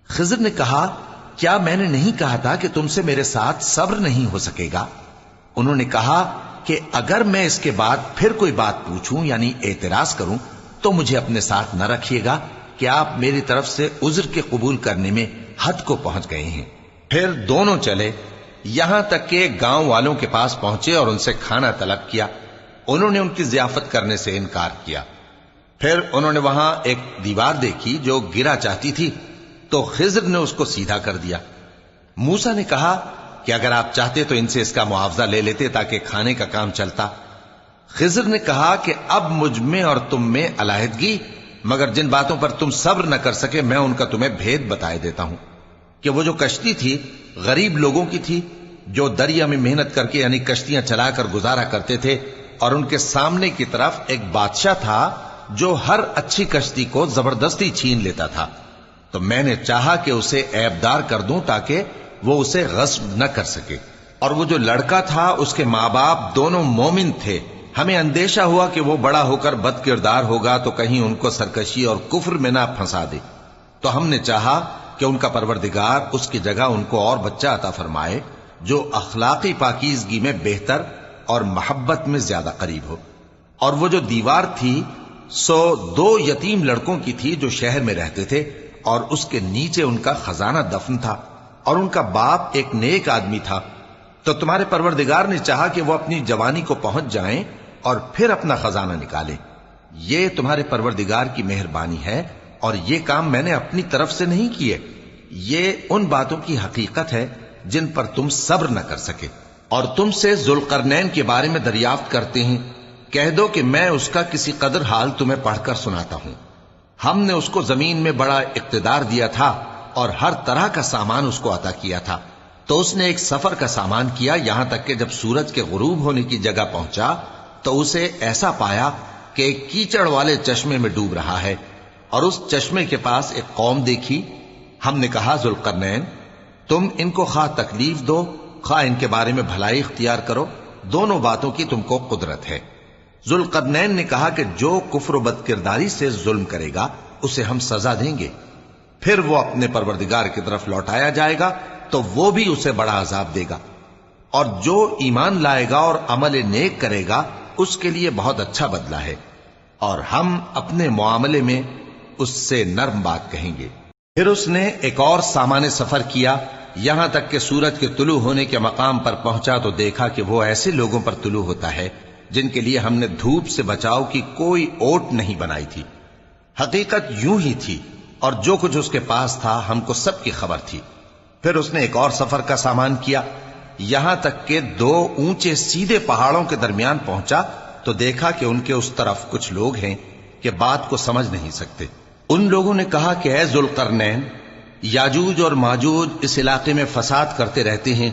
خضر نے کہا کیا میں نے نہیں کہا تھا کہ تم سے میرے ساتھ صبر نہیں ہو سکے گا؟ انہوں نے کہا کہ اگر میں اس کے بعد پھر کوئی بات پوچھوں یعنی اعتراض کروں تو مجھے اپنے ساتھ نہ رکھیے گا کہ آپ میری طرف سے عذر کے قبول کرنے میں حد کو پہنچ گئے ہیں۔ پھر دونوں چلے، یہاں تک کہ گاؤں والوں کے پاس پہنچے اور ان سے کھانا طلب کیا۔ انہوں نے ان کی ضیافت کرنے سے انکار کیا۔ پھر انہوں نے وہاں ایک دیوار دیکھی جو گرا چاہتی تھی، تو خضر نے اس کو سیدھا کر دیا۔ موسیٰ نے کہا کہ اگر آپ چاہتے تو ان سے اس کا معاوضہ لے لیتے تاکہ کھانے کا کام چلتا۔ خضر نے کہا کہ اب مجھ میں اور تم میں علیحدگی، مگر جن باتوں پر تم صبر نہ کر سکے میں ان کا تمہیں بھید بتائے دیتا ہوں کہ وہ جو کشتی تھی غریب لوگوں کی تھی جو دریا میں محنت کر کے یعنی کشتیاں چلا کر گزارا کرتے تھے، اور ان کے سامنے کی طرف ایک بادشاہ تھا جو ہر اچھی کشتی کو زبردستی چھین لیتا تھا، تو میں نے چاہا کہ اسے عیبدار کر دوں تاکہ وہ اسے غصب نہ کر سکے۔ اور وہ جو لڑکا تھا اس کے ماں باپ دونوں مومن تھے، ہمیں اندیشہ ہوا کہ وہ بڑا ہو کر بد کردار ہوگا تو کہیں ان کو سرکشی اور کفر میں نہ پھنسا دے، تو ہم نے چاہا کہ ان کا پروردگار اس کی جگہ ان کو اور بچہ عطا فرمائے جو اخلاقی پاکیزگی میں بہتر اور محبت میں زیادہ قریب ہو۔ اور وہ جو دیوار تھی سو 2 یتیم لڑکوں کی تھی جو شہر میں رہتے تھے، اور اس کے نیچے ان کا خزانہ دفن تھا، اور ان کا باپ ایک نیک آدمی تھا۔ تو تمہارے پروردگار نے چاہا کہ وہ اپنی جوانی کو پہنچ جائیں اور پھر اپنا خزانہ نکالیں۔ یہ تمہارے پروردگار کی مہربانی ہے، اور یہ کام میں نے اپنی طرف سے نہیں کیے، یہ ان باتوں کی حقیقت ہے جن پر تم صبر نہ کر سکے۔ اور تم سے ذوالقرنین کے بارے میں دریافت کرتے ہیں، کہہ دو کہ میں اس کا کسی قدر حال تمہیں پڑھ کر سناتا ہوں۔ ہم نے اس کو زمین میں بڑا اقتدار دیا تھا اور ہر طرح کا سامان اس کو عطا کیا تھا، تو اس نے ایک سفر کا سامان کیا، یہاں تک کہ جب سورج کے غروب ہونے کی جگہ پہنچا تو اسے ایسا پایا کہ ایک کیچڑ والے چشمے میں ڈوب رہا ہے، اور اس چشمے کے پاس ایک قوم دیکھی۔ ہم نے کہا ذوالقرنین تم ان کو خواہ تکلیف دو خواہ ان کے بارے میں بھلائی اختیار کرو، دونوں باتوں کی تم کو قدرت ہے۔ ذوالقرنین نے کہا کہ جو کفر و بد کرداری سے ظلم کرے گا اسے ہم سزا دیں گے، پھر وہ اپنے پروردگار کی طرف لوٹایا جائے گا تو وہ بھی اسے بڑا عذاب دے گا، اور جو ایمان لائے گا اور عمل نیک کرے گا اس کے لیے بہت اچھا بدلہ ہے، اور ہم اپنے معاملے میں اس سے نرم بات کہیں گے۔ پھر اس نے ایک اور سامان سفر کیا، یہاں تک کہ سورج کے طلوع ہونے کے مقام پر پہنچا تو دیکھا کہ وہ ایسے لوگوں پر طلوع ہوتا ہے جن کے لیے ہم نے دھوپ سے بچاؤ کی کوئی اوٹ نہیں بنائی تھی۔ حقیقت یوں ہی تھی، اور جو کچھ اس کے پاس تھا ہم کو سب کی خبر تھی۔ پھر اس نے ایک اور سفر کا سامان کیا، یہاں تک کہ 2 اونچے سیدھے پہاڑوں کے درمیان پہنچا تو دیکھا کہ ان کے اس طرف کچھ لوگ ہیں کہ بات کو سمجھ نہیں سکتے۔ ان لوگوں نے کہا کہ اے ذوالقرنین، یاجوج اور ماجوج اس علاقے میں فساد کرتے رہتے ہیں،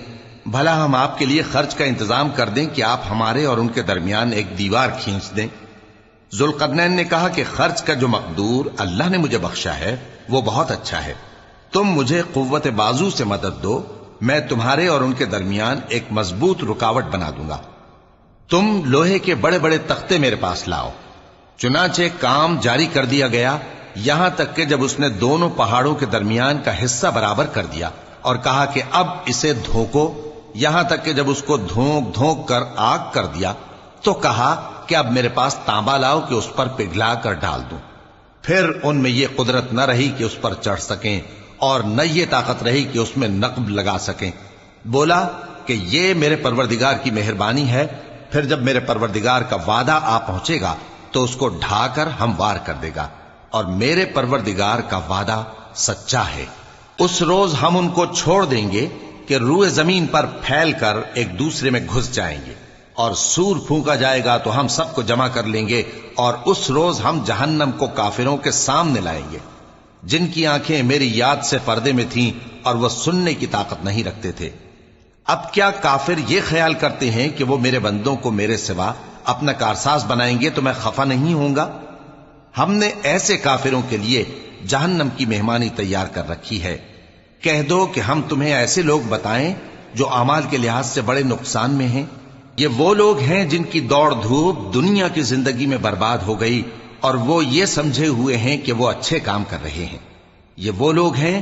بھلا ہم آپ کے لیے خرچ کا انتظام کر دیں کہ آپ ہمارے اور ان کے درمیان ایک دیوار کھینچ دیں۔ ذوالقرنین نے کہا کہ خرچ کا جو مقدور اللہ نے مجھے بخشا ہے وہ بہت اچھا ہے، تم مجھے قوت بازو سے مدد دو، میں تمہارے اور ان کے درمیان ایک مضبوط رکاوٹ بنا دوں گا۔ تم لوہے کے بڑے بڑے تختے میرے پاس لاؤ۔ چنانچہ کام جاری کر دیا گیا، یہاں تک کہ جب اس نے دونوں پہاڑوں کے درمیان کا حصہ برابر کر دیا اور کہا کہ اب اسے دھوکو، یہاں تک کہ جب اس کو دھونک دھونک کر آگ کر دیا تو کہا کہ اب میرے پاس تانبا لاؤ کہ اس پر پگھلا کر ڈال دوں۔ پھر ان میں یہ قدرت نہ رہی کہ اس پر چڑھ سکیں، اور نہ یہ طاقت رہی کہ اس میں نقب لگا سکیں۔ بولا کہ یہ میرے پروردگار کی مہربانی ہے، پھر جب میرے پروردگار کا وعدہ آ پہنچے گا تو اس کو ڈھا کر ہموار کر دے گا، اور میرے پروردگار کا وعدہ سچا ہے۔ اس روز ہم ان کو چھوڑ دیں گے کہ روئے زمین پر پھیل کر ایک دوسرے میں گھس جائیں گے، اور سور پھونکا جائے گا تو ہم سب کو جمع کر لیں گے، اور اس روز ہم جہنم کو کافروں کے سامنے لائیں گے جن کی آنکھیں میری یاد سے پردے میں تھیں اور وہ سننے کی طاقت نہیں رکھتے تھے۔ اب کیا کافر یہ خیال کرتے ہیں کہ وہ میرے بندوں کو میرے سوا اپنا کارساز بنائیں گے تو میں خفا نہیں ہوں گا؟ ہم نے ایسے کافروں کے لیے جہنم کی مہمانی تیار کر رکھی ہے۔ کہہ دو کہ ہم تمہیں ایسے لوگ بتائیں جو اعمال کے لحاظ سے بڑے نقصان میں ہیں۔ یہ وہ لوگ ہیں جن کی دوڑ دھوپ دنیا کی زندگی میں برباد ہو گئی، اور وہ یہ سمجھے ہوئے ہیں کہ وہ اچھے کام کر رہے ہیں۔ یہ وہ لوگ ہیں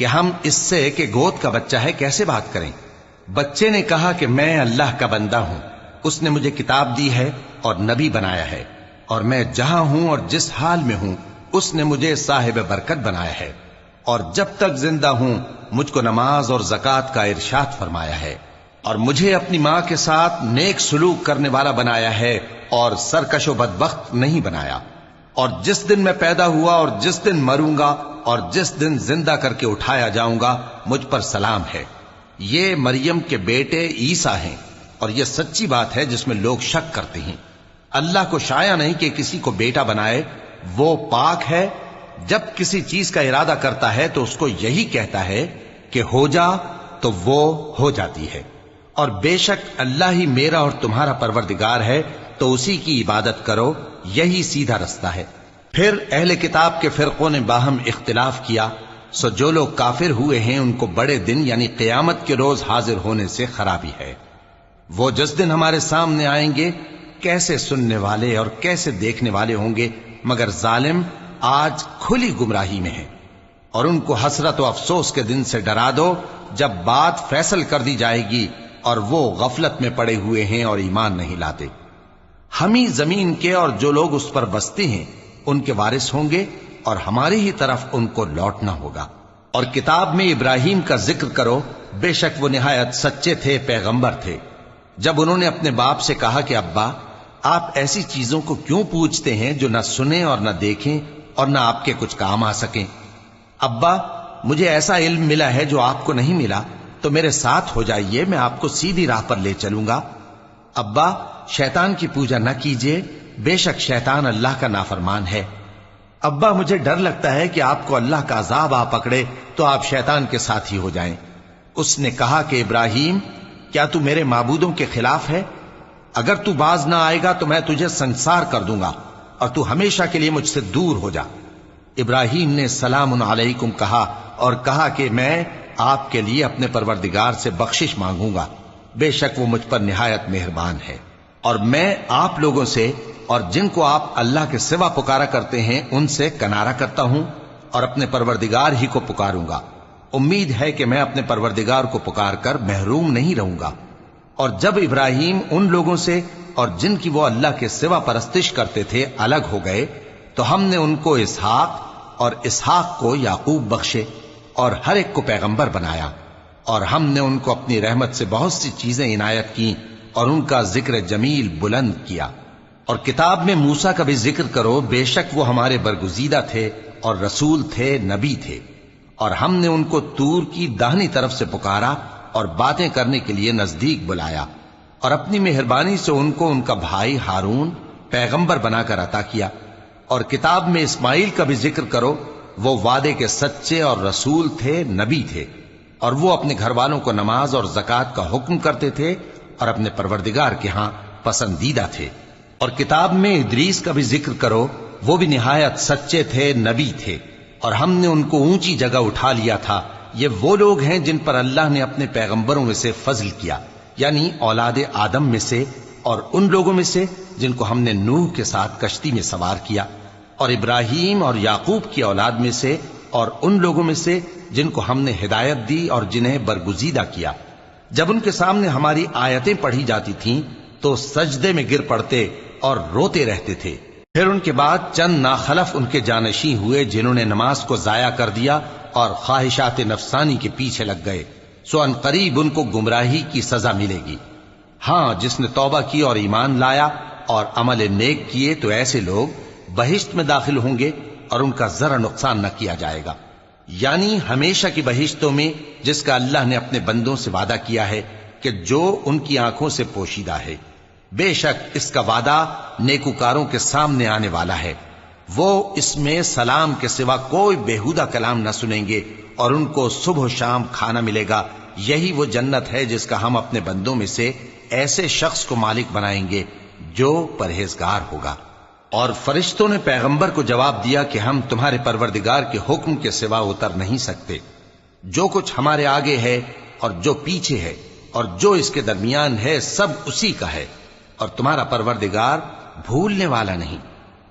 کہ ہم اس سے کہ گود کا بچہ ہے کیسے بات کریں؟ بچے نے کہا کہ میں اللہ کا بندہ ہوں، اس نے مجھے کتاب دی ہے اور نبی بنایا ہے، اور میں جہاں ہوں اور جس حال میں ہوں اس نے مجھے صاحب برکت بنایا ہے، اور جب تک زندہ ہوں مجھ کو نماز اور زکوٰۃ کا ارشاد فرمایا ہے، اور مجھے اپنی ماں کے ساتھ نیک سلوک کرنے والا بنایا ہے اور سرکش و بدبخت نہیں بنایا، اور جس دن میں پیدا ہوا اور جس دن مروں گا اور جس دن زندہ کر کے اٹھایا جاؤں گا مجھ پر سلام ہے۔ یہ مریم کے بیٹے عیسیٰ ہیں، اور یہ سچی بات ہے جس میں لوگ شک کرتے ہیں۔ اللہ کو شایع نہیں کہ کسی کو بیٹا بنائے، وہ پاک ہے، جب کسی چیز کا ارادہ کرتا ہے تو اس کو یہی کہتا ہے کہ ہو جا تو وہ ہو جاتی ہے، اور بے شک اللہ ہی میرا اور تمہارا پروردگار ہے، تو اسی کی عبادت کرو، یہی سیدھا رستہ ہے۔ پھر اہل کتاب کے فرقوں نے باہم اختلاف کیا، سو جو لوگ کافر ہوئے ہیں ان کو بڑے دن یعنی قیامت کے روز حاضر ہونے سے خرابی ہے۔ وہ جس دن ہمارے سامنے آئیں گے کیسے سننے والے اور کیسے دیکھنے والے ہوں گے، مگر ظالم آج کھلی گمراہی میں ہیں۔ اور ان کو حسرت و افسوس کے دن سے ڈرا دو جب بات فیصل کر دی جائے گی اور وہ غفلت میں پڑے ہوئے ہیں اور ایمان نہیں لاتے۔ ہم ہی زمین کے اور جو لوگ اس پر بستے ہیں ان کے وارث ہوں گے، اور ہماری ہی طرف ان کو لوٹنا ہوگا۔ اور کتاب میں ابراہیم کا ذکر کرو، بے شک وہ نہایت سچے تھے، پیغمبر تھے۔ جب انہوں نے اپنے باپ سے کہا کہ ابا آپ ایسی چیزوں کو کیوں پوچھتے ہیں جو نہ سنیں اور نہ دیکھیں اور نہ آپ کے کچھ کام آ سکیں؟ ابا مجھے ایسا علم ملا ہے جو آپ کو نہیں ملا، تو میرے ساتھ ہو جائیے، میں آپ کو سیدھی راہ پر لے چلوں گا۔ ابا شیطان کی پوجا نہ کیجیے، بے شک شیطان اللہ کا نافرمان ہے۔ ابا مجھے ڈر لگتا ہے کہ آپ کو اللہ کا عذاب آ پکڑے تو آپ شیطان کے ساتھ ہی ہو جائیں۔ اس نے کہا کہ ابراہیم کیا تو میرے معبودوں کے خلاف ہے؟ اگر تو باز نہ آئے گا تو میں تجھے سنسار کر دوں گا اور تو ہمیشہ کے لیے مجھ سے دور ہو جا۔ ابراہیم نے سلام علیکم کہا اور کہا کہ میں آپ کے لیے اپنے پروردگار سے بخشش مانگوں گا، بے شک وہ مجھ پر نہایت مہربان ہے، اور میں آپ لوگوں سے اور جن کو آپ اللہ کے سوا پکارا کرتے ہیں ان سے کنارہ کرتا ہوں اور اپنے پروردگار ہی کو پکاروں گا۔ امید ہے کہ میں اپنے پروردگار کو پکار کر محروم نہیں رہوں گا۔ اور جب ابراہیم ان لوگوں سے اور جن کی وہ اللہ کے سوا پرستش کرتے تھے الگ ہو گئے تو ہم نے ان کو اسحاق اور اسحاق کو یعقوب بخشے اور ہر ایک کو پیغمبر بنایا، اور ہم نے ان کو اپنی رحمت سے بہت سی چیزیں عنایت کی اور ان کا ذکر جمیل بلند کیا۔ اور کتاب میں موسیٰ کا بھی ذکر کرو، بے شک وہ ہمارے برگزیدہ تھے اور رسول تھے، نبی تھے، اور ہم نے ان کو طور کی داہنی طرف سے پکارا اور باتیں کرنے کے لیے نزدیک بلایا، اور اپنی مہربانی سے ان کو ان کا بھائی ہارون پیغمبر بنا کر عطا کیا۔ اور کتاب میں اسماعیل کا بھی ذکر کرو، وہ وعدے کے سچے اور رسول تھے، نبی تھے، اور وہ اپنے گھر والوں کو نماز اور زکوٰۃ کا حکم کرتے تھے اور اپنے پروردگار کے ہاں پسندیدہ تھے۔ اور کتاب میں ادریس کا بھی ذکر کرو، وہ بھی نہایت سچے تھے، نبی تھے، اور ہم نے ان کو اونچی جگہ اٹھا لیا تھا۔ یہ وہ لوگ ہیں جن پر اللہ نے اپنے پیغمبروں میں سے فضل کیا، یعنی اولاد آدم میں سے، اور ان لوگوں میں سے جن کو ہم نے نوح کے ساتھ کشتی میں سوار کیا، اور ابراہیم اور یعقوب کی اولاد میں سے، اور ان لوگوں میں سے جن کو ہم نے ہدایت دی اور جنہیں برگزیدہ کیا۔ جب ان کے سامنے ہماری آیتیں پڑھی جاتی تھیں تو سجدے میں گر پڑتے اور روتے رہتے تھے۔ پھر ان کے بعد چند ناخلف ان کے جانشین ہوئے جنہوں نے نماز کو ضائع کر دیا اور خواہشات نفسانی کے پیچھے لگ گئے، سو ان قریب ان کو گمراہی کی سزا ملے گی۔ ہاں جس نے توبہ کی اور ایمان لایا اور عمل نیک کیے تو ایسے لوگ بہشت میں داخل ہوں گے اور ان کا ذرا نقصان نہ کیا جائے گا، یعنی ہمیشہ کی بہشتوں میں جس کا اللہ نے اپنے بندوں سے وعدہ کیا ہے کہ جو ان کی آنکھوں سے پوشیدہ ہے۔ بے شک اس کا وعدہ نیکوکاروں کے سامنے آنے والا ہے، وہ اس میں سلام کے سوا کوئی بیہودہ کلام نہ سنیں گے اور ان کو صبح و شام کھانا ملے گا۔ یہی وہ جنت ہے جس کا ہم اپنے بندوں میں سے ایسے شخص کو مالک بنائیں گے جو پرہیزگار ہوگا۔ اور فرشتوں نے پیغمبر کو جواب دیا کہ ہم تمہارے پروردگار کے حکم کے سوا اتر نہیں سکتے، جو کچھ ہمارے آگے ہے اور جو پیچھے ہے اور جو اس کے درمیان ہے سب اسی کا ہے، اور تمہارا پروردگار بھولنے والا نہیں،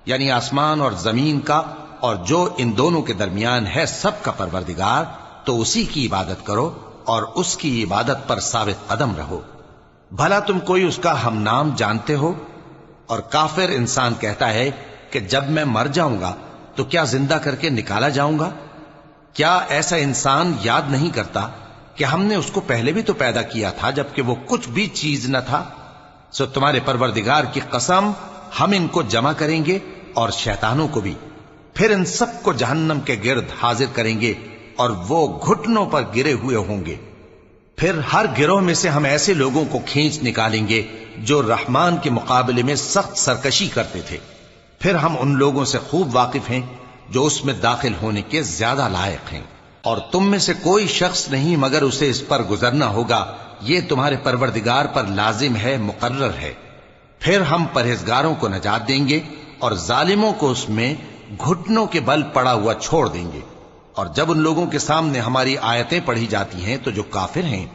یعنی آسمان اور زمین کا اور جو ان دونوں کے درمیان ہے سب کا پروردگار تو اسی کی عبادت کرو اور اس کی عبادت پر ثابت قدم رہو۔ بھلا تم کوئی اس کا ہم نام جانتے ہو؟ اور کافر انسان کہتا ہے کہ جب میں مر جاؤں گا تو کیا زندہ کر کے نکالا جاؤں گا؟ کیا ایسا انسان یاد نہیں کرتا کہ ہم نے اس کو پہلے بھی تو پیدا کیا تھا جبکہ وہ کچھ بھی چیز نہ تھا؟ سو تمہارے پروردگار کی قسم، ہم ان کو جمع کریں گے اور شیطانوں کو بھی، پھر ان سب کو جہنم کے گرد حاضر کریں گے اور وہ گھٹنوں پر گرے ہوئے ہوں گے۔ پھر ہر گروہ میں سے ہم ایسے لوگوں کو کھینچ نکالیں گے جو رحمان کے مقابلے میں سخت سرکشی کرتے تھے، پھر ہم ان لوگوں سے خوب واقف ہیں جو اس میں داخل ہونے کے زیادہ لائق ہیں، اور تم میں سے کوئی شخص نہیں مگر اسے اس پر گزرنا ہوگا، یہ تمہارے پروردگار پر لازم ہے، مقرر ہے۔ پھر ہم پرہیزگاروں کو نجات دیں گے اور ظالموں کو اس میں گھٹنوں کے بل پڑا ہوا چھوڑ دیں گے۔ اور جب ان لوگوں کے سامنے ہماری آیتیں پڑھی جاتی ہیں تو جو کافر ہیں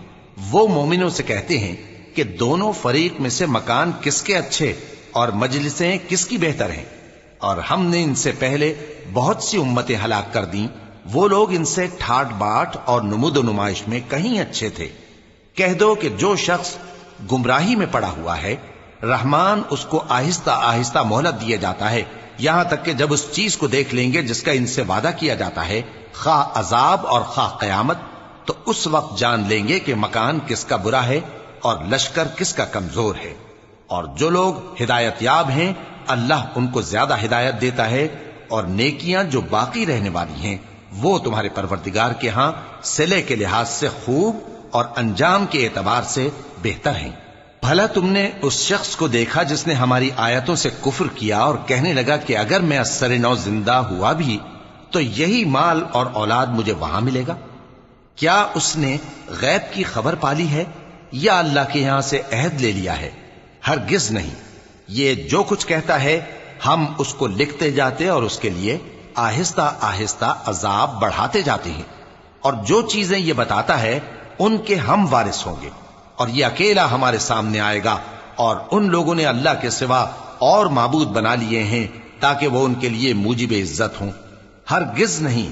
وہ مومنوں سے کہتے ہیں کہ دونوں فریق میں سے مکان کس کے اچھے اور مجلسیں کس کی بہتر ہیں، اور ہم نے ان سے پہلے بہت سی امتیں ہلاک کر دیں، وہ لوگ ان سے ٹھاٹ باٹ اور نمود و نمائش میں کہیں اچھے تھے۔ کہہ دو کہ جو شخص گمراہی میں پڑا ہوا ہے، رحمان اس کو آہستہ آہستہ مہلت دیا جاتا ہے، یہاں تک کہ جب اس چیز کو دیکھ لیں گے جس کا ان سے وعدہ کیا جاتا ہے، خواہ عذاب اور خواہ قیامت، تو اس وقت جان لیں گے کہ مکان کس کا برا ہے اور لشکر کس کا کمزور ہے۔ اور جو لوگ ہدایت یاب ہیں اللہ ان کو زیادہ ہدایت دیتا ہے، اور نیکیاں جو باقی رہنے والی ہیں وہ تمہارے پروردگار کے ہاں صلے کے لحاظ سے خوب اور انجام کے اعتبار سے بہتر ہیں۔ بھلا تم نے اس شخص کو دیکھا جس نے ہماری آیتوں سے کفر کیا اور کہنے لگا کہ اگر میں اثر نو زندہ ہوا بھی تو یہی مال اور اولاد مجھے وہاں ملے گا؟ کیا اس نے غیب کی خبر پالی ہے یا اللہ کے یہاں سے عہد لے لیا ہے؟ ہرگز نہیں، یہ جو کچھ کہتا ہے ہم اس کو لکھتے جاتے اور اس کے لیے آہستہ آہستہ عذاب بڑھاتے جاتے ہیں، اور جو چیزیں یہ بتاتا ہے ان کے ہم وارث ہوں گے، اور یہ اکیلا ہمارے سامنے آئے گا، اور ان لوگوں نے اللہ کے سوا اور معبود بنا لیے ہیں تاکہ وہ ان کے لیے موجب عزت ہوں۔ ہرگز نہیں،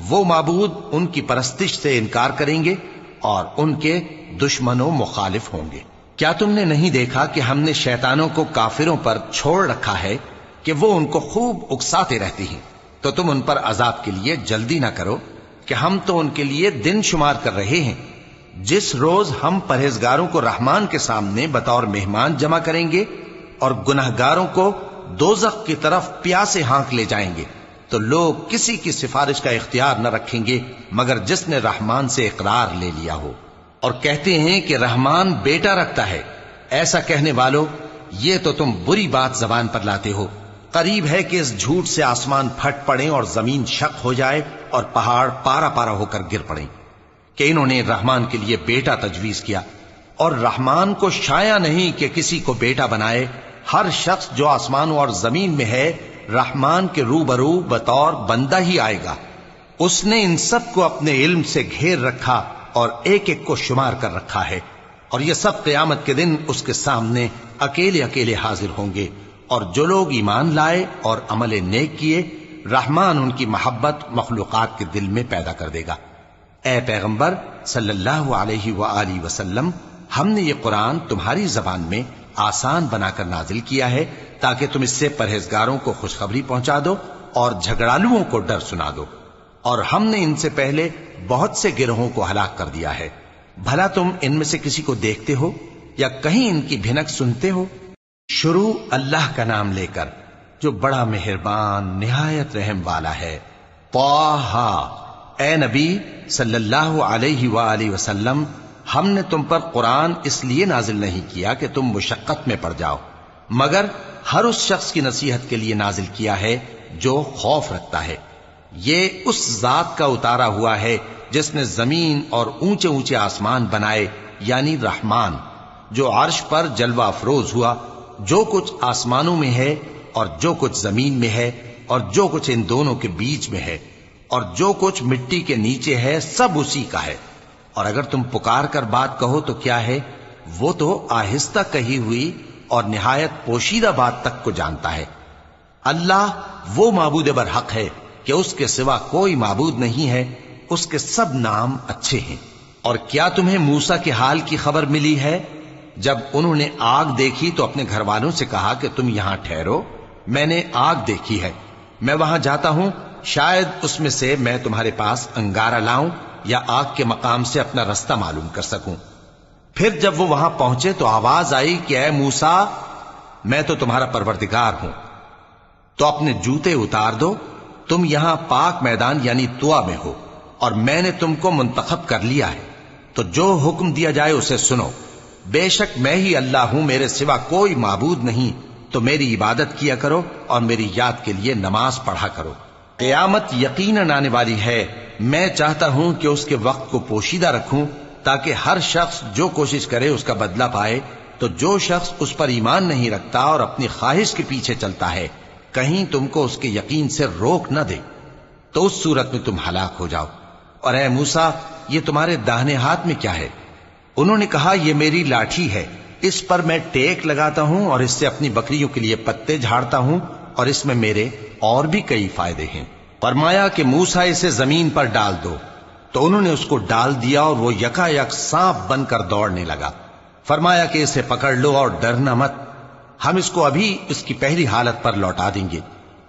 وہ معبود ان کی پرستش سے انکار کریں گے اور ان کے دشمن و مخالف ہوں گے۔ کیا تم نے نہیں دیکھا کہ ہم نے شیطانوں کو کافروں پر چھوڑ رکھا ہے کہ وہ ان کو خوب اکساتے رہتی ہیں؟ تو تم ان پر عذاب کے لیے جلدی نہ کرو کہ ہم تو ان کے لیے دن شمار کر رہے ہیں۔ جس روز ہم پرہیزگاروں کو رحمان کے سامنے بطور مہمان جمع کریں گے اور گناہگاروں کو دوزخ کی طرف پیاسے ہانک لے جائیں گے، تو لوگ کسی کی سفارش کا اختیار نہ رکھیں گے مگر جس نے رحمان سے اقرار لے لیا ہو، اور کہتے ہیں کہ رحمان بیٹا رکھتا ہے۔ ایسا کہنے والوں، یہ تو تم بری بات زبان پر لاتے ہو۔ قریب ہے کہ اس جھوٹ سے آسمان پھٹ پڑیں اور زمین شق ہو جائے اور پہاڑ پارا پارا ہو کر گر پڑیں کہ انہوں نے رحمان کے لیے بیٹا تجویز کیا، اور رحمان کو شایع نہیں کہ کسی کو بیٹا بنائے۔ ہر شخص جو آسمانوں اور زمین میں ہے رحمان کے روبرو بطور بندہ ہی آئے گا۔ اس نے ان سب کو اپنے علم سے گھیر رکھا اور ایک ایک کو شمار کر رکھا ہے، اور یہ سب قیامت کے دن اس کے سامنے اکیلے اکیلے حاضر ہوں گے۔ اور جو لوگ ایمان لائے اور عمل نیک کیے، رحمان ان کی محبت مخلوقات کے دل میں پیدا کر دے گا۔ اے پیغمبر صلی اللہ علیہ وآلہ وسلم، ہم نے یہ قرآن تمہاری زبان میں آسان بنا کر نازل کیا ہے تاکہ تم اس سے پرہیزگاروں کو خوشخبری پہنچا دو اور جھگڑالوؤں کو ڈر سنا دو، اور ہم نے ان سے پہلے بہت سے گروہوں کو ہلاک کر دیا ہے۔ بھلا تم ان میں سے کسی کو دیکھتے ہو یا کہیں ان کی بھنک سنتے ہو؟ شروع اللہ کا نام لے کر جو بڑا مہربان نہایت رحم والا ہے۔ طٰہٰ، اے نبی صلی اللہ علیہ وآلہ وسلم، ہم نے تم پر قرآن اس لیے نازل نہیں کیا کہ تم مشقت میں پڑ جاؤ، مگر ہر اس شخص کی نصیحت کے لیے نازل کیا ہے جو خوف رکھتا ہے۔ یہ اس ذات کا اتارا ہوا ہے جس نے زمین اور اونچے اونچے آسمان بنائے، یعنی رحمان، جو عرش پر جلوہ افروز ہوا۔ جو کچھ آسمانوں میں ہے اور جو کچھ زمین میں ہے اور جو کچھ ان دونوں کے بیچ میں ہے اور جو کچھ مٹی کے نیچے ہے، سب اسی کا ہے۔ اور اگر تم پکار کر بات کہو تو کیا ہے، وہ تو آہستہ کہی ہوئی اور نہایت پوشیدہ بات تک کو جانتا ہے۔ اللہ وہ معبود برحق ہے کہ اس کے سوا کوئی معبود نہیں ہے، اس کے سب نام اچھے ہیں۔ اور کیا تمہیں موسیٰ کے حال کی خبر ملی ہے؟ جب انہوں نے آگ دیکھی تو اپنے گھر والوں سے کہا کہ تم یہاں ٹھہرو، میں نے آگ دیکھی ہے، میں وہاں جاتا ہوں، شاید اس میں سے میں تمہارے پاس انگارہ لاؤں یا آگ کے مقام سے اپنا رستہ معلوم کر سکوں۔ پھر جب وہ وہاں پہنچے تو آواز آئی کہ اے موسیٰ، میں تو تمہارا پروردگار ہوں، تو اپنے جوتے اتار دو، تم یہاں پاک میدان یعنی طویٰ میں ہو، اور میں نے تم کو منتخب کر لیا ہے، تو جو حکم دیا جائے اسے سنو۔ بے شک میں ہی اللہ ہوں، میرے سوا کوئی معبود نہیں، تو میری عبادت کیا کرو اور میری یاد کے لیے نماز پڑھا کرو۔ قیامت یقیناً آنے والی ہے، میں چاہتا ہوں کہ اس کے وقت کو پوشیدہ رکھوں تاکہ ہر شخص جو کوشش کرے اس کا بدلہ پائے، تو جو شخص اس پر ایمان نہیں رکھتا اور اپنی خواہش کے پیچھے چلتا ہے کہیں تم کو اس کے یقین سے روک نہ دے، تو اس صورت میں تم ہلاک ہو جاؤ۔ اور اے موسیٰ، یہ تمہارے داہنے ہاتھ میں کیا ہے؟ انہوں نے کہا یہ میری لاٹھی ہے، اس پر میں ٹیک لگاتا ہوں اور اس سے اپنی بکریوں کے لیے پتے جھاڑتا ہوں، اور اس میں میرے اور بھی کئی فائدے ہیں۔ فرمایا کہ موسیٰ اسے زمین پر ڈال دو، تو انہوں نے اس کو ڈال دیا اور وہ یکا یک سانپ بن کر دوڑنے لگا۔ فرمایا کہ اسے پکڑ لو اور ڈرنا مت، ہم اس کو ابھی اس کی پہلی حالت پر لوٹا دیں گے،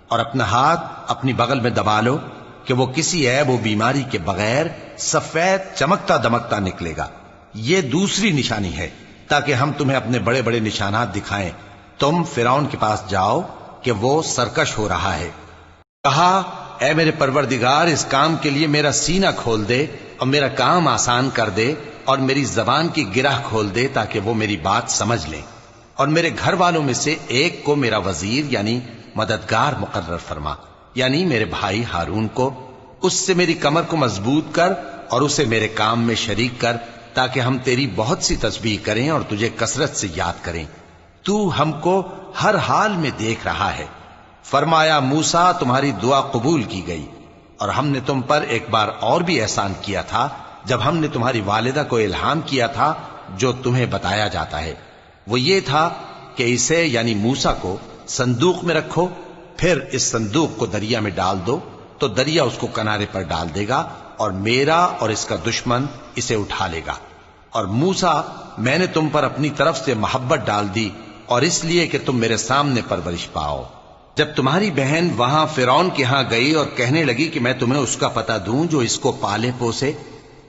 اور اپنا ہاتھ اپنی بغل میں دبا لو کہ وہ کسی عیب و بیماری کے بغیر سفید چمکتا دمکتا نکلے گا۔ یہ دوسری نشانی ہے تاکہ ہم تمہیں اپنے بڑے بڑے نشانات دکھائیں۔ تم فرعون کے پاس جاؤ کہ وہ سرکش ہو رہا ہے۔ کہا اے میرے پروردگار، اس کام کے لیے میرا سینہ کھول دے اور میرا کام آسان کر دے، اور میری زبان کی گرہ کھول دے تاکہ وہ میری بات سمجھ لیں، اور میرے گھر والوں میں سے ایک کو میرا وزیر یعنی مددگار مقرر فرما، یعنی میرے بھائی ہارون کو، اس سے میری کمر کو مضبوط کر اور اسے میرے کام میں شریک کر، تاکہ ہم تیری بہت سی تسبیح کریں اور تجھے کثرت سے یاد کریں، تو ہم کو ہر حال میں دیکھ رہا ہے۔ فرمایا موسیٰ، تمہاری دعا قبول کی گئی، اور ہم نے تم پر ایک بار اور بھی احسان کیا تھا جب ہم نے تمہاری والدہ کو الہام کیا تھا جو تمہیں بتایا جاتا ہے، وہ یہ تھا کہ اسے یعنی موسیٰ کو صندوق میں رکھو، پھر اس صندوق کو دریا میں ڈال دو، تو دریا اس کو کنارے پر ڈال دے گا، اور میرا اور اس کا دشمن اسے اٹھا لے گا۔ اور موسیٰ، میں نے تم پر اپنی طرف سے محبت ڈال دی، اور اس لیے کہ تم میرے سامنے پرورش پاؤ۔ جب تمہاری بہن وہاں فرعون کے ہاں گئی اور کہنے لگی کہ میں تمہیں اس کا پتہ دوں جو اس کو پالے پوسے،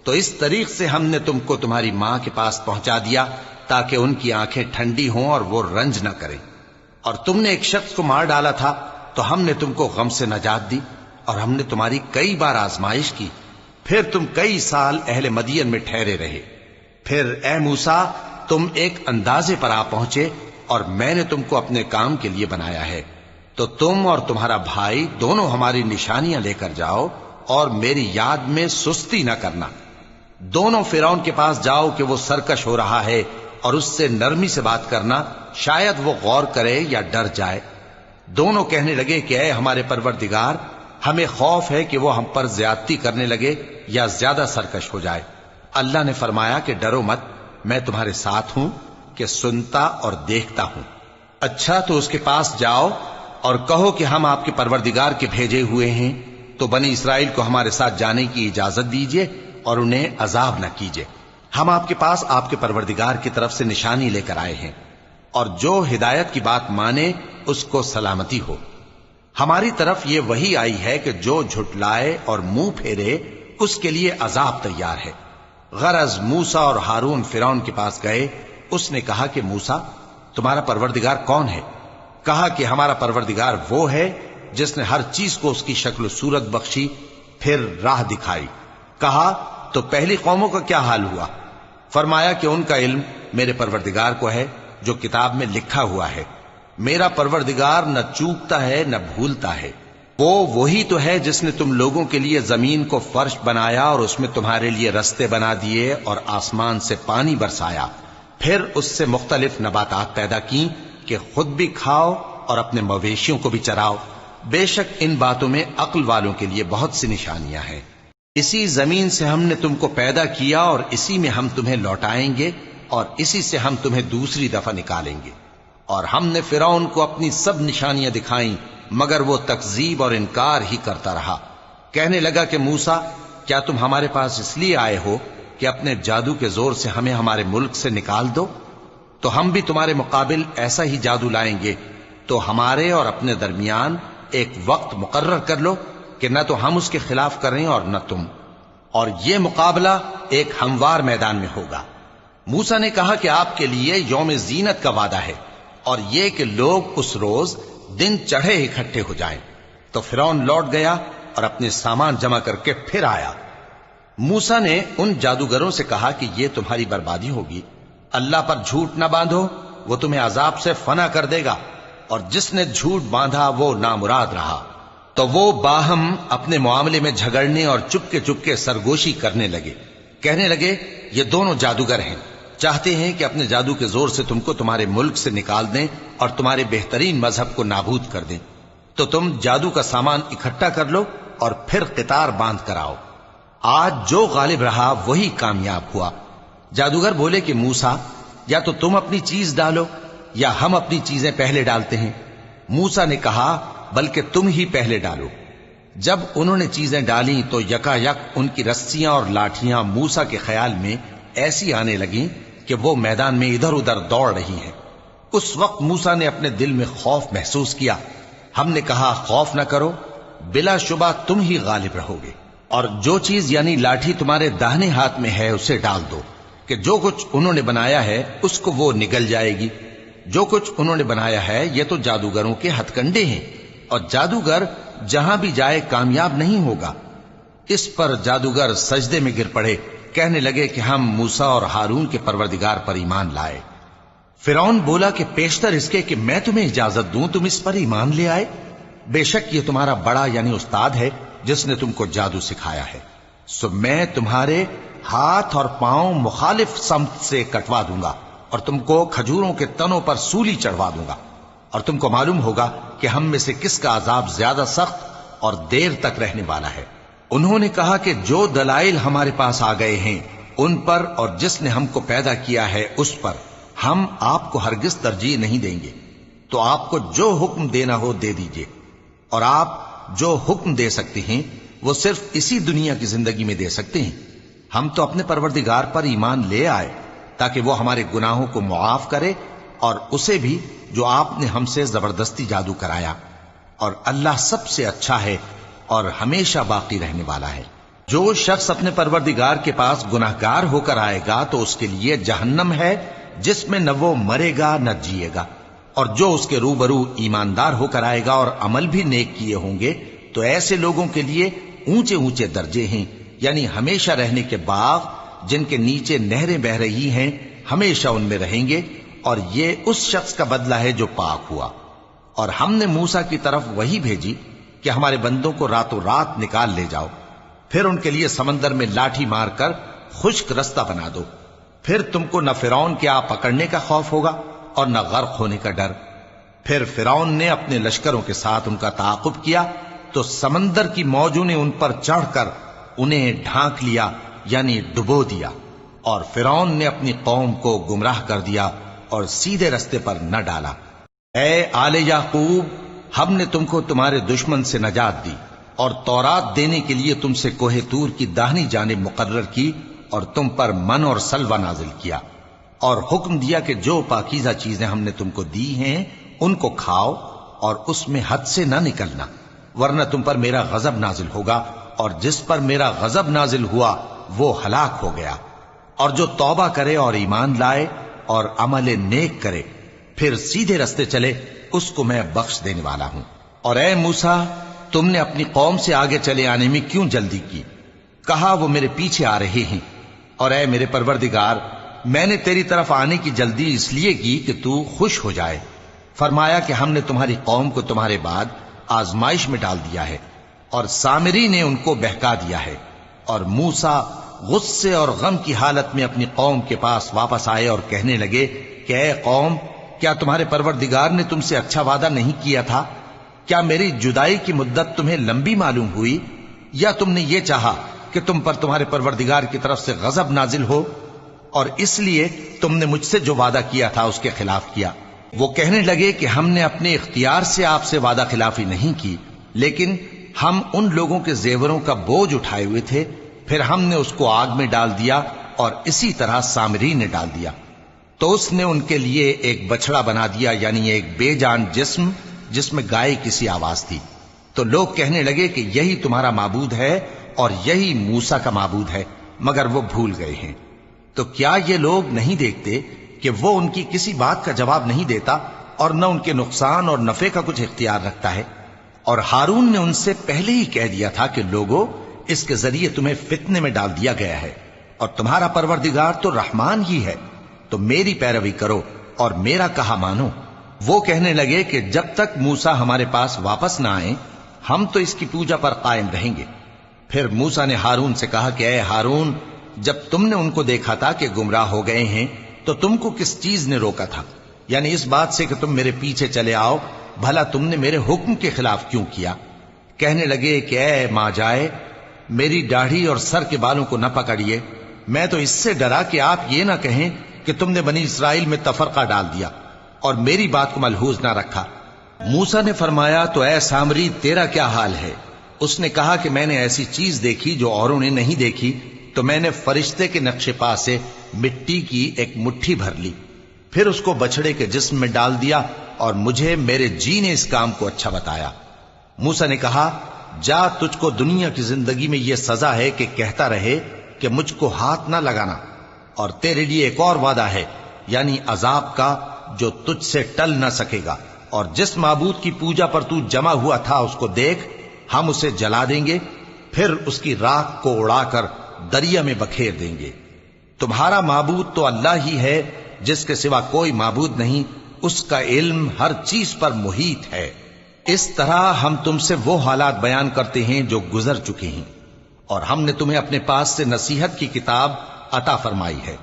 تو اس طریق سے ہم نے تم کو تمہاری ماں کے پاس پہنچا دیا تاکہ ان کی آنکھیں ٹھنڈی ہوں اور وہ رنج نہ کریں۔ اور تم نے ایک شخص کو مار ڈالا تھا تو ہم نے تم کو غم سے نجات دی، اور ہم نے تمہاری کئی بار آزمائش کی، پھر تم کئی سال اہل مدین میں ٹھہرے رہے۔ پھر اے موسیٰ، تم ایک اندازے پر آ پہنچے، اور میں نے تم کو اپنے کام کے لیے بنایا ہے، تو تم اور تمہارا بھائی دونوں ہماری نشانیاں لے کر جاؤ، اور میری یاد میں سستی نہ کرنا۔ دونوں فرعون کے پاس جاؤ کہ وہ سرکش ہو رہا ہے، اور اس سے نرمی سے بات کرنا، شاید وہ غور کرے یا ڈر جائے۔ دونوں کہنے لگے کہ اے ہمارے پروردگار، ہمیں خوف ہے کہ وہ ہم پر زیادتی کرنے لگے یا زیادہ سرکش ہو جائے۔ اللہ نے فرمایا کہ ڈرو مت، میں تمہارے ساتھ ہوں کہ سنتا اور دیکھتا ہوں۔ اچھا، تو اس کے پاس جاؤ اور کہو کہ ہم آپ کے پروردگار کے بھیجے ہوئے ہیں، تو بنی اسرائیل کو ہمارے ساتھ جانے کی اجازت دیجیے اور انہیں عذاب نہ کیجیے۔ ہم آپ کے پاس آپ کے پروردگار کی طرف سے نشانی لے کر آئے ہیں، اور جو ہدایت کی بات مانے اس کو سلامتی ہو۔ ہماری طرف یہ وحی آئی ہے کہ جو جھٹلائے اور منہ پھیرے اس کے لیے عذاب تیار ہے۔ غرض موسیٰ اور ہارون فرعون کے پاس گئے، اس نے کہا کہ موسیٰ، تمہارا پروردگار کون ہے؟ کہا کہ ہمارا پروردگار وہ ہے جس نے ہر چیز کو اس کی شکل و صورت بخشی، پھر راہ دکھائی۔ کہا تو پہلی قوموں کا کیا حال ہوا؟ فرمایا کہ ان کا علم میرے پروردگار کو ہے جو کتاب میں لکھا ہوا ہے۔ میرا پروردگار نہ چوکتا ہے نہ بھولتا ہے۔ وہ وہی تو ہے جس نے تم لوگوں کے لیے زمین کو فرش بنایا اور اس میں تمہارے لیے رستے بنا دیے اور آسمان سے پانی برسایا، پھر اس سے مختلف نباتات پیدا کی کہ خود بھی کھاؤ اور اپنے مویشیوں کو بھی چراؤ۔ بے شک ان باتوں میں عقل والوں کے لیے بہت سی نشانیاں ہیں۔ اسی زمین سے ہم نے تم کو پیدا کیا اور اسی میں ہم تمہیں لوٹائیں گے اور اسی سے ہم تمہیں دوسری دفعہ نکالیں گے۔ اور ہم نے فرعون کو اپنی سب نشانیاں دکھائیں، مگر وہ تکذیب اور انکار ہی کرتا رہا۔ کہنے لگا کہ موسیٰ، کیا تم ہمارے پاس اس لیے آئے ہو کہ اپنے جادو کے زور سے ہمیں ہمارے ملک سے نکال دو؟ تو ہم بھی تمہارے مقابل ایسا ہی جادو لائیں گے، تو ہمارے اور اپنے درمیان ایک وقت مقرر کر لو کہ نہ تو ہم اس کے خلاف کریں اور نہ تم، اور یہ مقابلہ ایک ہموار میدان میں ہوگا۔ موسیٰ نے کہا کہ آپ کے لیے یوم زینت کا وعدہ ہے، اور یہ کہ لوگ اس روز دن چڑھے اکٹھے ہو جائیں۔ تو فرعون لوٹ گیا اور اپنے سامان جمع کر کے پھر آیا۔ موسیٰ نے ان جادوگروں سے کہا کہ یہ تمہاری بربادی ہوگی، اللہ پر جھوٹ نہ باندھو، وہ تمہیں عذاب سے فنا کر دے گا، اور جس نے جھوٹ باندھا وہ نامراد رہا۔ تو وہ باہم اپنے معاملے میں جھگڑنے اور چپکے سرگوشی کرنے لگے، کہنے لگے یہ دونوں جادوگر ہیں، چاہتے ہیں کہ اپنے جادو کے زور سے تم کو تمہارے ملک سے نکال دیں اور تمہارے بہترین مذہب کو نابود کر دیں۔ تو تم جادو کا سامان اکٹھا کر لو اور پھر قطار باندھ کر آؤ، آج جو غالب رہا وہی کامیاب ہوا۔ جادوگر بولے کہ موسیٰ، یا تو تم اپنی چیز ڈالو یا ہم اپنی چیزیں پہلے ڈالتے ہیں۔ موسیٰ نے کہا بلکہ تم ہی پہلے ڈالو۔ جب انہوں نے چیزیں ڈالیں تو یکا یک ان کی رسیاں اور لاٹھیاں موسیٰ کے خیال میں ایسی آنے لگیں کہ وہ میدان میں ادھر ادھر دوڑ رہی ہیں۔ اس وقت موسیٰ نے اپنے دل میں خوف محسوس کیا۔ ہم نے کہا خوف نہ کرو، بلا شبہ تم ہی غالب رہو گے، اور جو چیز یعنی لاٹھی تمہارے داہنے ہاتھ میں ہے اسے ڈال دو کہ جو کچھ انہوں نے بنایا ہے اس کو وہ نگل جائے گی۔ جو کچھ انہوں نے بنایا ہے یہ تو جادوگروں کے ہتھ کنڈے ہیں، اور جادوگر جہاں بھی جائے کامیاب نہیں ہوگا۔ اس پر جادوگر سجدے میں گر پڑے، کہنے لگے کہ ہم موسیٰ اور ہارون کے پروردگار پر ایمان لائے۔ فرعون بولا کہ پیشتر اس کے کہ میں تمہیں اجازت دوں تم اس پر ایمان لے آئے، بے شک یہ تمہارا بڑا یعنی استاد ہے جس نے تم کو جادو سکھایا ہے، سو میں تمہارے ہاتھ اور پاؤں مخالف سمت سے کٹوا دوں گا اور تم کو کھجوروں کے تنوں پر سولی چڑھوا دوں گا، اور تم کو معلوم ہوگا کہ ہم میں سے کس کا عذاب زیادہ سخت اور دیر تک رہنے والا ہے۔ انہوں نے کہا کہ جو دلائل ہمارے پاس آ گئے ہیں ان پر اور جس نے ہم کو پیدا کیا ہے اس پر ہم آپ کو ہرگز ترجیح نہیں دیں گے، تو آپ کو جو حکم دینا ہو دے دیجئے، اور آپ جو حکم دے سکتے ہیں وہ صرف اسی دنیا کی زندگی میں دے سکتے ہیں۔ ہم تو اپنے پروردگار پر ایمان لے آئے تاکہ وہ ہمارے گناہوں کو معاف کرے، اور اسے بھی جو آپ نے ہم سے زبردستی جادو کرایا، اور اللہ سب سے اچھا ہے اور ہمیشہ باقی رہنے والا ہے۔ جو شخص اپنے پروردگار کے پاس گناہگار ہو کر آئے گا تو اس کے لیے جہنم ہے جس میں نہ وہ مرے گا نہ جیے گا، اور جو اس کے روبرو ایماندار ہو کر آئے گا اور عمل بھی نیک کیے ہوں گے تو ایسے لوگوں کے لیے اونچے اونچے درجے ہیں، یعنی ہمیشہ رہنے کے باغ جن کے نیچے نہریں بہ رہی ہیں، ہمیشہ ان میں رہیں گے، اور یہ اس شخص کا بدلہ ہے جو پاک ہوا۔ اور ہم نے موسیٰ کی طرف وہی بھیجی کہ ہمارے بندوں کو راتوں رات نکال لے جاؤ، پھر ان کے لیے سمندر میں لاٹھی مار کر خشک رستہ بنا دو، پھر تم کو نہ فرعون کے آ پکڑنے کا خوف ہوگا اور نہ غرق ہونے کا ڈر۔ پھر فرعون نے اپنے لشکروں کے ساتھ ان کا تعاقب کیا تو سمندر کی موجوں نے ان پر چڑھ کر انہیں ڈھانک لیا یعنی ڈبو دیا، اور فرعون نے اپنی قوم کو گمراہ کر دیا اور سیدھے رستے پر نہ ڈالا۔ اے آل یعقوب، ہم نے تم کو تمہارے دشمن سے نجات دی اور تورات دینے کے لیے تم سے کوہ طور کی داہنی جانب مقرر کی، اور تم پر من اور سلوہ نازل کیا، اور حکم دیا کہ جو پاکیزہ چیزیں ہم نے تم کو دی ہیں ان کو کھاؤ اور اس میں حد سے نہ نکلنا، ورنہ تم پر میرا غضب نازل ہوگا، اور جس پر میرا غضب نازل ہوا وہ ہلاک ہو گیا۔ اور جو توبہ کرے اور ایمان لائے اور عمل نیک کرے پھر سیدھے رستے چلے اس کو میں بخش دینے والا ہوں۔ اور اے موسیٰ، تم نے اپنی قوم سے آگے چلے آنے میں کیوں جلدی کی؟ کہا وہ میرے پیچھے آ رہے ہیں۔ اور اے میرے پروردگار، میں نے تیری طرف آنے کی جلدی اس لیے کی کہ تو خوش ہو جائے۔ فرمایا کہ ہم نے تمہاری قوم کو تمہارے بعد آزمائش میں ڈال دیا ہے، اور سامری نے ان کو بہکا دیا ہے۔ اور موسیٰ غصے اور غم کی حالت میں اپنی قوم کے پاس واپس آئے اور کہنے لگے کہ اے قوم، کیا تمہارے پروردگار نے تم سے اچھا وعدہ نہیں کیا تھا؟ کیا میری جدائی کی مدت تمہیں لمبی معلوم ہوئی، یا تم نے یہ چاہا کہ تم پر تمہارے پروردگار کی طرف سے غضب نازل ہو، اور اس لیے تم نے مجھ سے جو وعدہ کیا تھا اس کے خلاف کیا؟ وہ کہنے لگے کہ ہم نے اپنے اختیار سے آپ سے وعدہ خلافی نہیں کی، لیکن ہم ان لوگوں کے زیوروں کا بوجھ اٹھائے ہوئے تھے پھر ہم نے اس کو آگ میں ڈال دیا اور اسی طرح سامری نے ڈال دیا۔ تو اس نے ان کے لیے ایک بچڑا بنا دیا، یعنی ایک بے جان جسم جس میں گائے کسی آواز تھی۔ تو لوگ کہنے لگے کہ یہی تمہارا معبود ہے اور یہی موسیٰ کا معبود ہے، مگر وہ بھول گئے ہیں۔ تو کیا یہ لوگ نہیں دیکھتے کہ وہ ان کی کسی بات کا جواب نہیں دیتا اور نہ ان کے نقصان اور نفع کا کچھ اختیار رکھتا ہے؟ اور ہارون نے ان سے پہلے ہی کہہ دیا تھا کہ لوگوں، اس کے ذریعے تمہیں فتنے میں ڈال دیا گیا ہے، اور تمہارا پروردگار تو رحمان ہی ہے، تو میری پیروی کرو اور میرا کہا مانو۔ وہ کہنے لگے کہ جب تک موسیٰ ہمارے پاس واپس نہ آئیں ہم تو اس کی پوجا پر قائم رہیں گے۔ پھر موسیٰ نے ہارون سے کہا کہ اے ہارون، جب تم نے ان کو دیکھا تھا کہ گمراہ ہو گئے ہیں تو تم کو کس چیز نے روکا تھا؟ یعنی اس بات سے کہ تم میرے پیچھے چلے آؤ، بھلا تم نے میرے حکم کے خلاف کیوں کیا؟ کہنے لگے کہ اے ماں جائے، میری داڑھی اور سر کے بالوں کو نہ پکڑیے، میں تو اس سے ڈرا کہ آپ یہ نہ کہیں کہ تم نے بنی اسرائیل میں تفرقہ ڈال دیا اور میری بات کو ملحوظ نہ رکھا۔ موسیٰ نے فرمایا تو اے سامری تیرا کیا حال ہے؟ اس نے کہا کہ میں نے ایسی چیز دیکھی جو اوروں نے نہیں دیکھی، تو میں نے فرشتے کے نقش پا سے مٹی کی ایک مٹھی بھر لی، پھر اس کو بچڑے کے جسم میں ڈال دیا اور مجھے میرے جی نے اس کام کو اچھا بتایا۔ موسیٰ نے کہا جا، تجھ کو دنیا کی زندگی میں یہ سزا ہے کہ کہتا رہے کہ مجھ کو ہاتھ نہ لگانا، اور تیرے لیے ایک اور وعدہ ہے، یعنی عذاب کا جو تجھ سے ٹل نہ سکے گا، اور جس معبود کی پوجا پر تو جمع ہوا تھا اس کو دیکھ، ہم اسے جلا دیں گے، پھر اس کی راکھ کو اڑا کر دریا میں بکھیر دیں گے۔ تمہارا معبود تو اللہ ہی ہے، جس کے سوا کوئی معبود نہیں، اس کا علم ہر چیز پر محیط ہے۔ اس طرح ہم تم سے وہ حالات بیان کرتے ہیں جو گزر چکے ہیں، اور ہم نے تمہیں اپنے پاس سے نصیحت کی کتاب عطا فرمائی ہے۔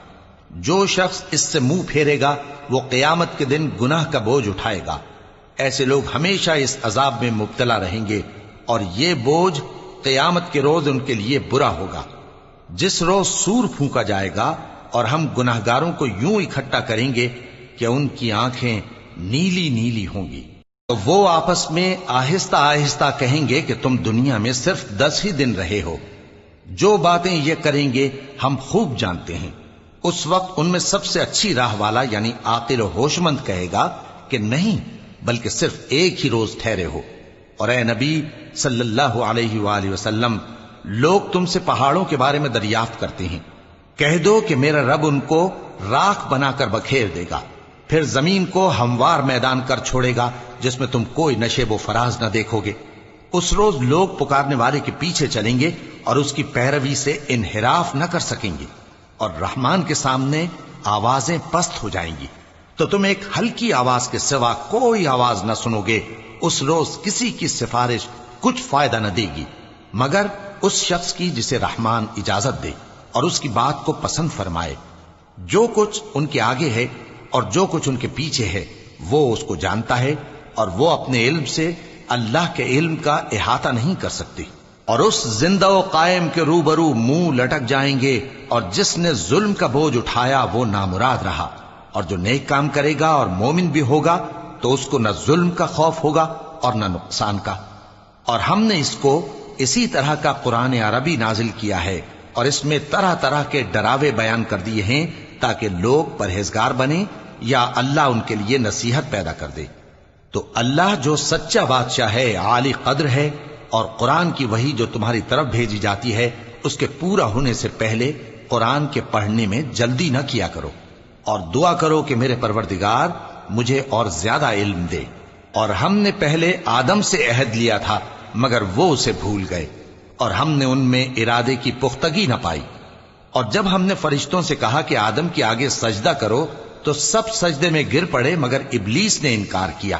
جو شخص اس سے منہ پھیرے گا وہ قیامت کے دن گناہ کا بوجھ اٹھائے گا۔ ایسے لوگ ہمیشہ اس عذاب میں مبتلا رہیں گے، اور یہ بوجھ قیامت کے روز ان کے لیے برا ہوگا، جس روز سور پھونکا جائے گا، اور ہم گناہگاروں کو یوں اکٹھا کریں گے کہ ان کی آنکھیں نیلی نیلی ہوں گی۔ تو وہ آپس میں آہستہ آہستہ کہیں گے کہ تم دنیا میں صرف 10 ہی دن رہے ہو، جو باتیں یہ کریں گے ہم خوب جانتے ہیں۔ اس وقت ان میں سب سے اچھی راہ والا یعنی عاقل و ہوش مند کہے گا کہ نہیں، بلکہ صرف ایک ہی روز ٹھہرے ہو۔ اور اے نبی صلی اللہ علیہ وآلہ وسلم، لوگ تم سے پہاڑوں کے بارے میں دریافت کرتے ہیں، کہہ دو کہ میرا رب ان کو راکھ بنا کر بکھیر دے گا، پھر زمین کو ہموار میدان کر چھوڑے گا جس میں تم کوئی نشیب و فراز نہ دیکھو گے۔ اس روز لوگ پکارنے والے کے پیچھے چلیں گے اور اس کی پیروی سے انحراف نہ کر سکیں گے، اور رحمان کے سامنے آوازیں پست ہو جائیں گی، تو تم ایک ہلکی آواز کے سوا کوئی آواز نہ سنو گے۔ اس روز کسی کی سفارش کچھ فائدہ نہ دے گی مگر اس شخص کی جسے رحمان اجازت دے اور اس کی بات کو پسند فرمائے۔ جو کچھ ان کے آگے ہے اور جو کچھ ان کے پیچھے ہے وہ اس کو جانتا ہے، اور وہ اپنے علم سے اللہ کے علم کا احاطہ نہیں کر سکتی۔ اور اس زندہ و قائم کے روبرو منہ لٹک جائیں گے، اور جس نے ظلم کا بوجھ اٹھایا وہ نامراد رہا، اور جو نیک کام کرے گا اور مومن بھی ہوگا تو اس کو نہ ظلم کا خوف ہوگا اور نہ نقصان کا۔ اور ہم نے اس کو اسی طرح کا قرآن عربی نازل کیا ہے، اور اس میں طرح طرح کے ڈراوے بیان کر دیے ہیں تاکہ لوگ پرہیزگار بنیں یا اللہ ان کے لیے نصیحت پیدا کر دے۔ تو اللہ جو سچا بادشاہ ہے، عالی قدر ہے، اور قرآن کی وحی جو تمہاری طرف بھیجی جاتی ہے اس کے پورا ہونے سے پہلے قرآن کے پڑھنے میں جلدی نہ کیا کرو، اور دعا کرو کہ میرے پروردگار مجھے اور زیادہ علم دے۔ اور ہم نے پہلے آدم سے عہد لیا تھا مگر وہ اسے بھول گئے، اور ہم نے ان میں ارادے کی پختگی نہ پائی۔ اور جب ہم نے فرشتوں سے کہا کہ آدم کے آگے سجدہ کرو تو سب سجدے میں گر پڑے مگر ابلیس نے انکار کیا۔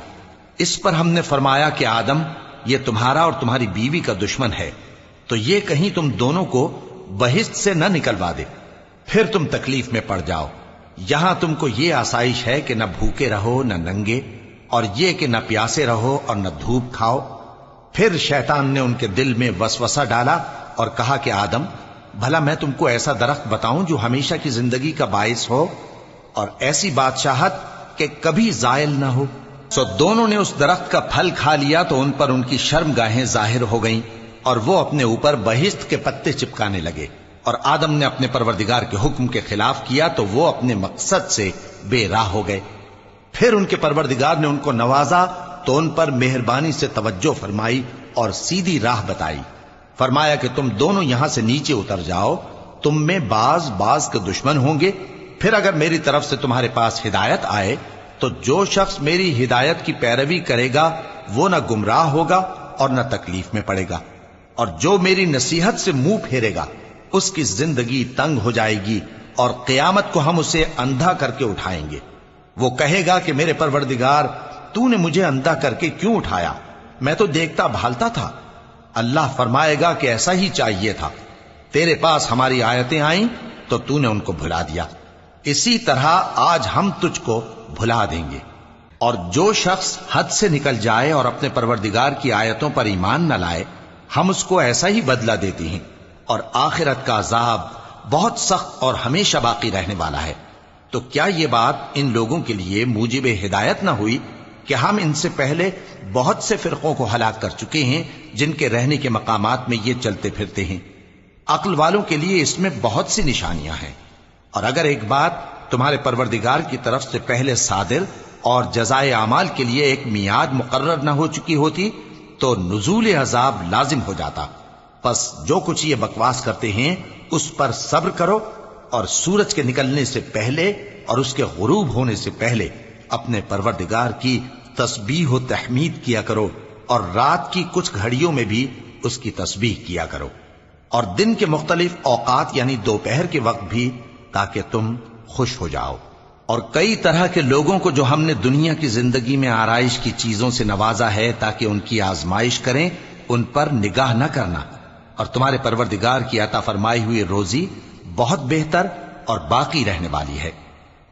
اس پر ہم نے فرمایا کہ آدم، یہ تمہارا اور تمہاری بیوی کا دشمن ہے، تو یہ کہیں تم دونوں کو بہشت سے نہ نکلوا دے، پھر تم تکلیف میں پڑ جاؤ۔ یہاں تم کو یہ آسائش ہے کہ نہ بھوکے رہو نہ ننگے، اور یہ کہ نہ پیاسے رہو اور نہ دھوپ کھاؤ۔ پھر شیطان نے ان کے دل میں وسوسہ ڈالا اور کہا کہ آدم، بھلا میں تم کو ایسا درخت بتاؤں جو ہمیشہ کی زندگی کا باعث ہو اور ایسی بادشاہت کہ کبھی زائل نہ ہو؟ سو دونوں نے اس درخت کا پھل کھا لیا تو ان پر ان کی شرم گاہیں ظاہر ہو گئیں، اور وہ اپنے اوپر بہشت کے پتے چپکانے لگے، اور آدم نے اپنے پروردگار کے حکم کے خلاف کیا تو وہ اپنے مقصد سے بے راہ ہو گئے۔ پھر ان کے پروردگار نے ان کو نوازا تو ان پر مہربانی سے توجہ فرمائی اور سیدھی راہ بتائی۔ فرمایا کہ تم دونوں یہاں سے نیچے اتر جاؤ، تم میں بعض کے دشمن ہوں گے، پھر اگر میری طرف سے تمہارے پاس ہدایت آئے تو جو شخص میری ہدایت کی پیروی کرے گا وہ نہ گمراہ ہوگا اور نہ تکلیف میں پڑے گا، اور جو میری نصیحت سے منہ پھیرے گا اس کی زندگی تنگ ہو جائے گی، اور قیامت کو ہم اسے اندھا کر کے اٹھائیں گے۔ وہ کہے گا کہ میرے پروردگار تو نے مجھے اندھا کر کے کیوں اٹھایا، میں تو دیکھتا بھالتا تھا۔ اللہ فرمائے گا کہ ایسا ہی چاہیے تھا، تیرے پاس ہماری آیتیں آئیں تو تو نے ان کو بھلا دیا، اسی طرح آج ہم تجھ کو بھلا دیں گے۔ اور جو شخص حد سے نکل جائے اور اپنے پروردگار کی آیتوں پر ایمان نہ لائے، ہم اس کو ایسا ہی بدلہ دیتے ہیں، اور آخرت کا عذاب بہت سخت اور ہمیشہ باقی رہنے والا ہے۔ تو کیا یہ بات ان لوگوں کے لیے موجب ہدایت نہ ہوئی کہ ہم ان سے پہلے بہت سے فرقوں کو ہلاک کر چکے ہیں جن کے رہنے کے مقامات میں یہ چلتے پھرتے ہیں۔ عقل والوں کے لیے اس میں بہت سی نشانیاں ہیں، اور اگر ایک بات تمہارے پروردگار کی طرف سے پہلے صادر اور جزائے اعمال کے لیے ایک میعاد مقرر نہ ہو چکی ہوتی تو نزول عذاب لازم ہو جاتا۔ پس جو کچھ یہ بکواس کرتے ہیں اس پر صبر کرو، اور سورج کے نکلنے سے پہلے اور اس کے غروب ہونے سے پہلے اپنے پروردگار کی تسبیح و تحمید کیا کرو، اور رات کی کچھ گھڑیوں میں بھی اس کی تسبیح کیا کرو، اور دن کے مختلف اوقات یعنی دوپہر کے وقت بھی، تاکہ تم خوش ہو جاؤ۔ اور کئی طرح کے لوگوں کو جو ہم نے دنیا کی زندگی میں آرائش کی چیزوں سے نوازا ہے تاکہ ان کی آزمائش کریں، ان پر نگاہ نہ کرنا، اور تمہارے پروردگار کی عطا فرمائی ہوئی روزی بہت بہتر اور باقی رہنے والی ہے۔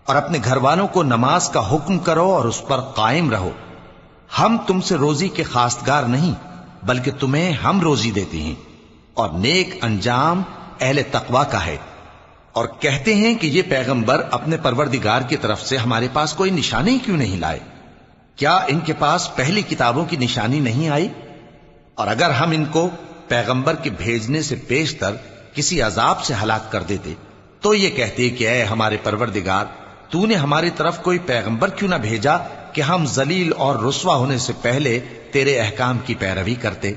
اور اپنے گھر والوں کو نماز کا حکم کرو اور اس پر قائم رہو۔ ہم تم سے روزی کے خواستگار نہیں، بلکہ تمہیں ہم روزی دیتے ہیں، اور نیک انجام اہل تقوی کا ہے۔ اور کہتے ہیں کہ یہ پیغمبر اپنے پروردگار کی طرف سے ہمارے پاس کوئی نشانی کیوں نہیں لائے؟ کیا ان کے پاس پہلی کتابوں کی نشانی نہیں آئی؟ اور اگر ہم ان کو پیغمبر کے بھیجنے سے پیشتر کسی عذاب سے ہلاک کر دیتے تو یہ کہتے کہ اے ہمارے پروردگار، تو نے ہماری طرف کوئی پیغمبر کیوں نہ بھیجا کہ ہم ذلیل اور رسوا ہونے سے پہلے تیرے احکام کی پیروی کرتے۔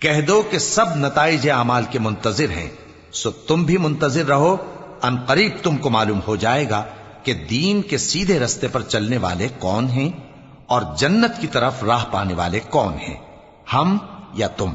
کہہ دو کہ سب نتائج اعمال کے منتظر ہیں، سو تم بھی منتظر رہو، ان قریب تم کو معلوم ہو جائے گا کہ دین کے سیدھے رستے پر چلنے والے کون ہیں اور جنت کی طرف راہ پانے والے کون ہیں، ہم یا تم۔